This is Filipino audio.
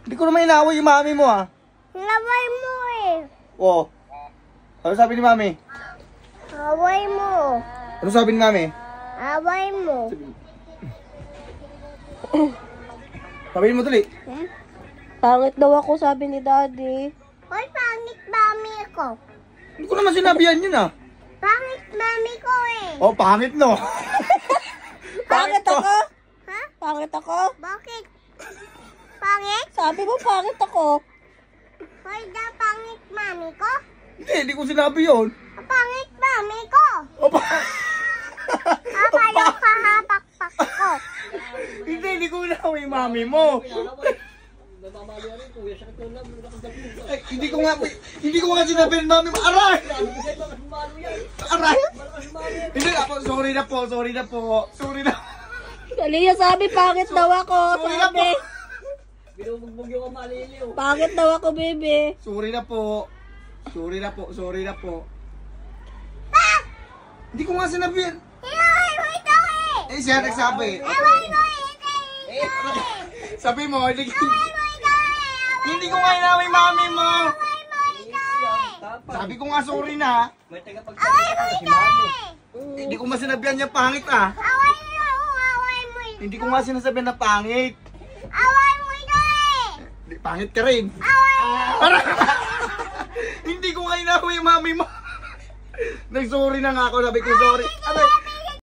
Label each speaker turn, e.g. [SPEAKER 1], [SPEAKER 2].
[SPEAKER 1] Hindi ko naman inaway yung mami mo ah.
[SPEAKER 2] Away mo eh.
[SPEAKER 1] Oh. Ano sabi ni mami?
[SPEAKER 2] Away mo.
[SPEAKER 1] Ano sabi ni mami?
[SPEAKER 2] Away mo.
[SPEAKER 1] Sabihin mo tuloy.
[SPEAKER 3] Pangit daw ako, sabi ni Daddy.
[SPEAKER 2] Hoy, pangit mami ko.
[SPEAKER 1] Hindi ko naman sinabihan yun ah.
[SPEAKER 2] Pangit mami ko eh.
[SPEAKER 1] Oh, pangit no.
[SPEAKER 3] Pangit
[SPEAKER 1] to.
[SPEAKER 3] ako?
[SPEAKER 2] Ha?
[SPEAKER 3] Pangit ako?
[SPEAKER 2] Bakit? Pangit?
[SPEAKER 3] Sabi mo pangit ako.
[SPEAKER 2] Hoy, da pangit mami ko.
[SPEAKER 1] Hindi ko sinabi yun.
[SPEAKER 2] Pangit mami ko.
[SPEAKER 1] Opa.
[SPEAKER 2] Papayo ka hapakpak ko.
[SPEAKER 1] Hindi ko inaway yung mami mo. Ay, hindi ko nga sinabi ng mami mo. Aray! Aray! Hindi ako, sorry na po.
[SPEAKER 3] Kalia sabi pangit daw ako.
[SPEAKER 1] Sorry na po.
[SPEAKER 3] Sabi. Pangit daw ako, baby.
[SPEAKER 1] Sorry na po. Hindi ko nga sinabi yan.
[SPEAKER 2] Away mo ito eh.
[SPEAKER 1] Eh, siya nagsabi.
[SPEAKER 2] Away mo ito eh.
[SPEAKER 1] Sabi mo,
[SPEAKER 2] Away mo ito eh.
[SPEAKER 1] hindi ko nga inaway yung mami mo.
[SPEAKER 2] Away mo ito eh.
[SPEAKER 1] Sabi ko nga sorry na.
[SPEAKER 2] Away mo ito eh.
[SPEAKER 1] Hindi ko masinabihan niya pangit ah.
[SPEAKER 2] Away mo ito.
[SPEAKER 1] Hindi ko nga sinasabihan na pangit.
[SPEAKER 2] Away mo ito eh.
[SPEAKER 1] Pangit ka rin.
[SPEAKER 2] Away.
[SPEAKER 1] Hindi ko nga inaway yung mami mo. Nag-sorry na nga ako, sabi ko sorry. Aray,